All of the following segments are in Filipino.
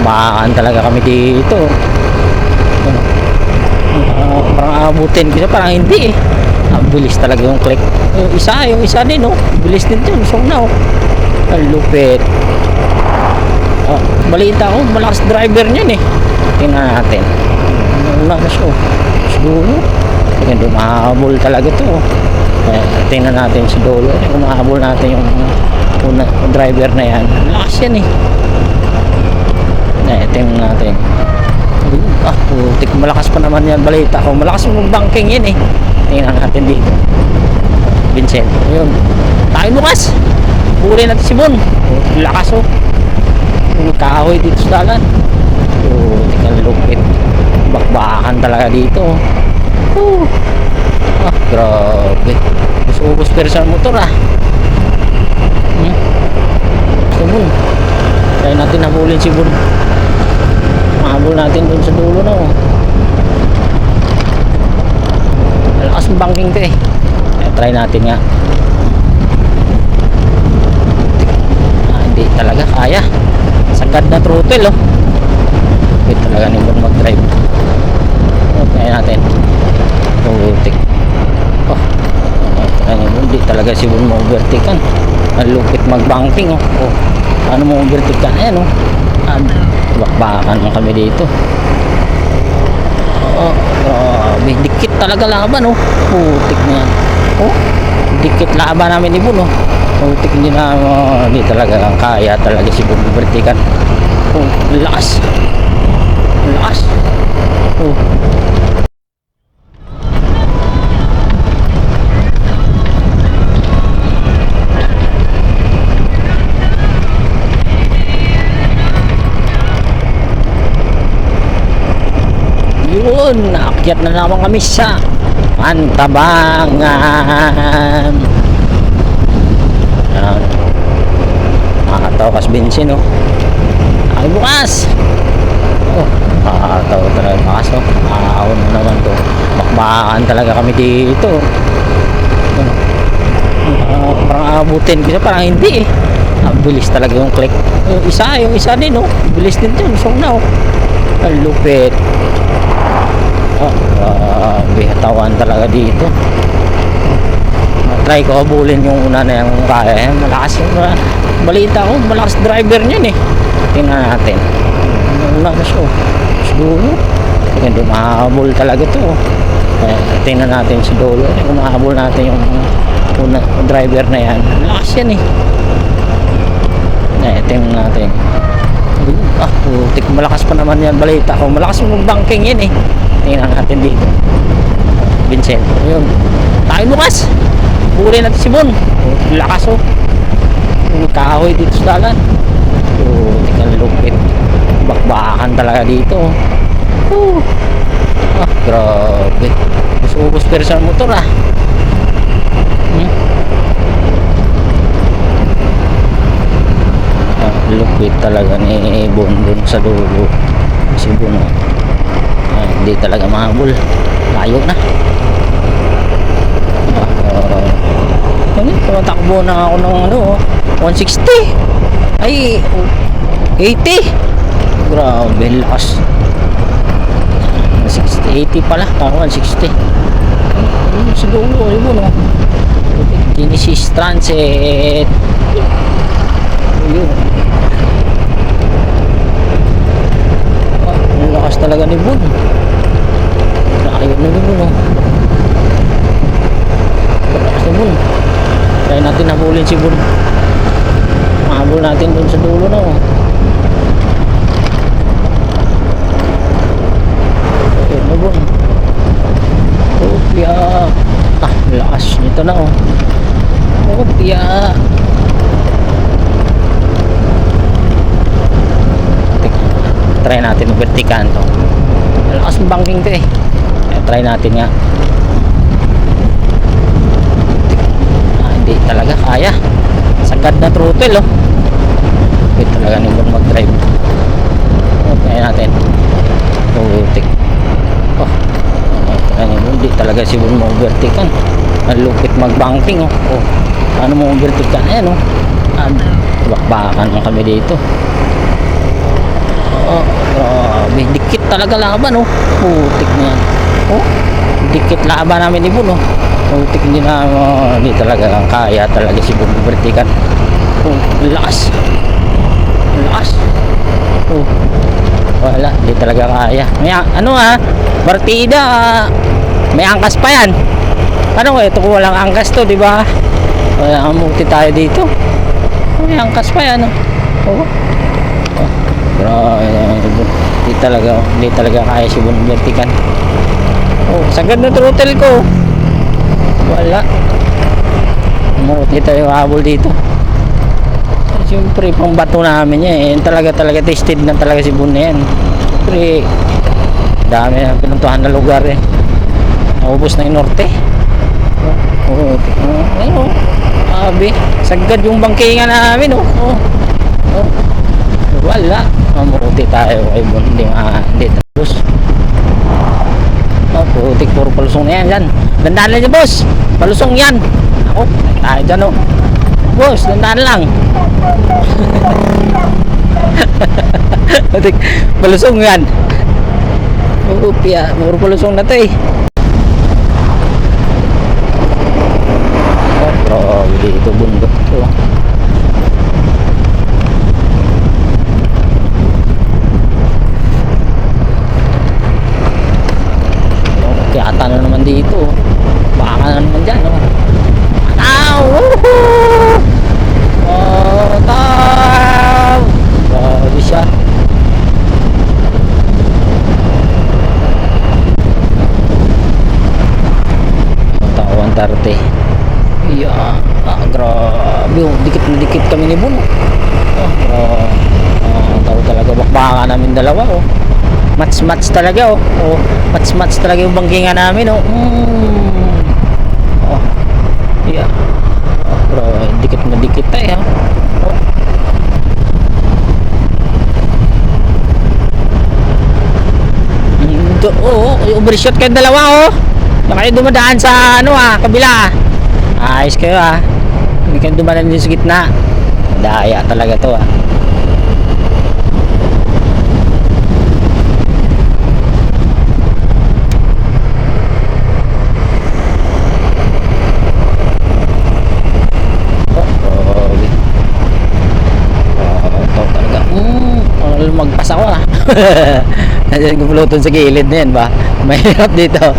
bakbakan talaga kami dito. Parang abutin kasi parang hindi eh. Ang bilis talaga yung click. Yung isa din oh. Bilis din yun. So na oh. Ang lupit. Balita ko, malakas driver niyan eh. Tingnan natin. Wala na siya oh. Siguro. Tingnan dumahabol talaga to oh. Tingnan natin si Dolo. Kung mahabol natin yung driver na yan. Malakas yan eh. Tingnan natin. Putik, malakas pa naman yan. Balita ko, malakas yung banking yan eh. Tingnan natin dito. Vincent, ayun. Tayo bukas. Puli natin si Bon. Lakas oh. Kahoy dito sa dalan. Tingnan lupit. Bakbakan talaga dito. Grabe. Ubus pero sa motor ah. Si Bon. Kaya natin nabulin si Bon. Mahabol natin dun sa dulo na oh. Malakas yung banking to eh. Try natin nga. Hindi talaga kaya. Sagad na throttle oh. Hindi talaga ni Bon mag-drive. Try natin. Tutik. Hindi talaga si Bon ma-overtakean. Nalupit mag-banking oh. Paano mo overtakean? Ayan oh. Bakbakan lang kami dito. Grabe, dikit talaga laban oh. Putik na yan. Dikit laban namin ni Bon oh. Putik hindi na hindi talaga kaya talaga si Bon bertikan. Lakas. Lakas. Yun, naakyat na naman kami sa Pantabangan. Ayan. Nakakatawa kas bensin oh. Ay bukas. Nakakatawa talaga bukas oh. Nakakaon na naman to. Bakbakan talaga kami dito. Parang abutin kasi parang hindi eh. Ang bilis talaga yung click. Yung isa din oh. Bilis din yun. So na oh. Ang lupit. Bihatawan talaga dito. Try ko habulin yung una na yung kaya. Malakas yung balita ko, malakas driver niyan eh. Tingnan natin. Wala na siya oh. Siguro. Tingnan dumahabol talaga to oh. Tingnan natin si Dolo. Kung mahabol natin yung driver na yan. Malakas yan eh. Tingnan natin. Putik, malakas pa naman yan. Balita ko, malakas yung banking yan eh. Tingnan natin dito. Vincent, ayun. Tayo bukas. Puli natin si Bon. Lakas oh. Kahoy dito sa dalan. Tingnan lupit. Bakbakan talaga dito oh. Grabe. Ubus pero sa motor ah. Lupit talaga ni Bon dun sa dulo. Si Bon oh. Hindi talaga mahabol. Layo na. Tumatakbo na ako ng 160. Ay 80. Grabe lakas. 60, 80 pala. 160. Sa dulo ay mo no. Genesis Transit. Ayun. Lakas talaga ni Bon. Ayun na Bon oh. Lakas ni Bon. Kaya natin nabulin si Bon. Mahabol natin dun sa dulo na oh. Ayun na Bon. Kopya. Lakas nito na oh. Kopya. Try natin vertikan to. Lakas ng banking to eh. Try natin nga. Hindi talaga kaya. Sagad na throttle oh. Hindi talaga ni Bon mag-drive. Try natin. Putik. Hindi talaga si Bon mag-vertikan. Nalupit mag-banking oh. Paano mo mag-vertikan? Ayan oh. Bakbakan lang kami dito. talaga laban, oh. Putik na yan. Oh, dikit laban namin ni Bun, oh. Putik hindi na, hindi talaga kaya talaga si Bun Bertikan. Oh, lakas. Lakas. Oh, wala, hindi talaga kaya. May, ano partida, may angkas pa yan. Ano ito kung walang angkas to, di ba? Wala, amuti tayo dito. May angkas pa yan, oh. Oh, hindi talaga kaya si Bun Bertikan. Oh, sagad na throttle ko. Wala. Amuti tayo habol dito. Siyempre, pang bato namin yan. Talaga tested na talaga si Bun na yan. Siyempre, dami na pinuntuhan na lugar eh. Naubos na yung norte. Oo, ayun, sabi, sagad yung bangkingan namin, wala, mamuti tayo kay Bun, hindi tapos. Putik, puro palusong na yan dyan. Dandaan lang dyan, boss, palusong yan. Ako, tayo dyan, boss, dandaan lang. Putik, palusong yan. Puro palusong na to eh. Dito bundok to. Kiyata na naman dito. Baka na naman dyan, grabe siya. Tawan 30. Yeah. Grabe, dikit kami ni Bun. Tao talaga, bakbaka namin dalawa, match talaga, match talaga yung bangkingan namin, yeah. Bro, dikit tayo, overshot kayo dalawa, na kayo dumadaan sa kabila. Ayos kayo, hindi kayo dumanan din sa gitna. Daya talaga to, magpas ako, nandiyan ko pulutan sa gilid na yan ba, mahirap dito.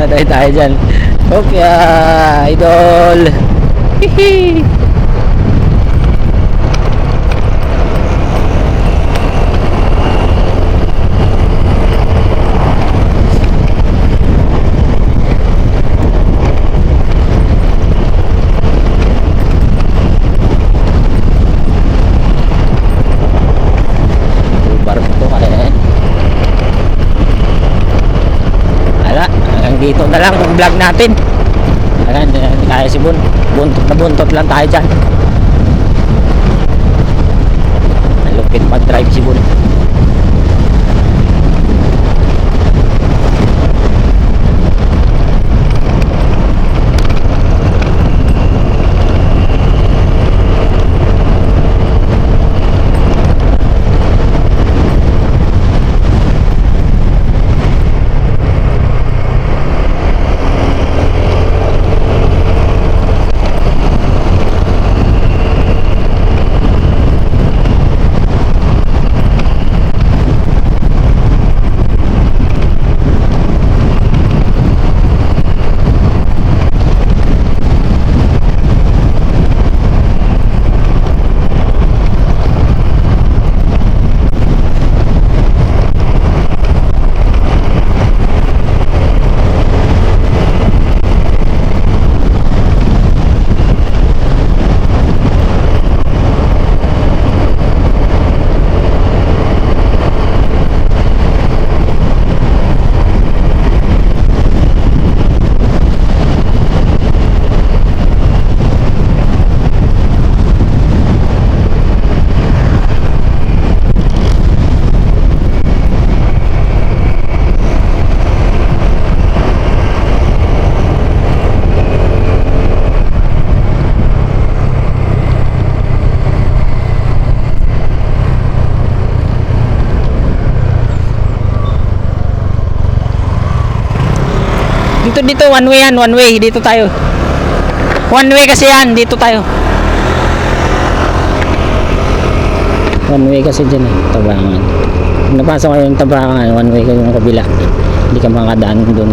Tayo dyan. Okay, idol. Hihi. Dito na lang ang vlog natin. Ayan, kaya si Bun. Buntot lang tayo dyan. Malupit mag-drive si Bun. Dito, one way yan, one way. Dito tayo. One way kasi yan, dito tayo. One way kasi dyan eh, Tabangan. Kung napasok kayo yung Tabangan, one way kayo yung kabila. Hindi ka makadaan doon.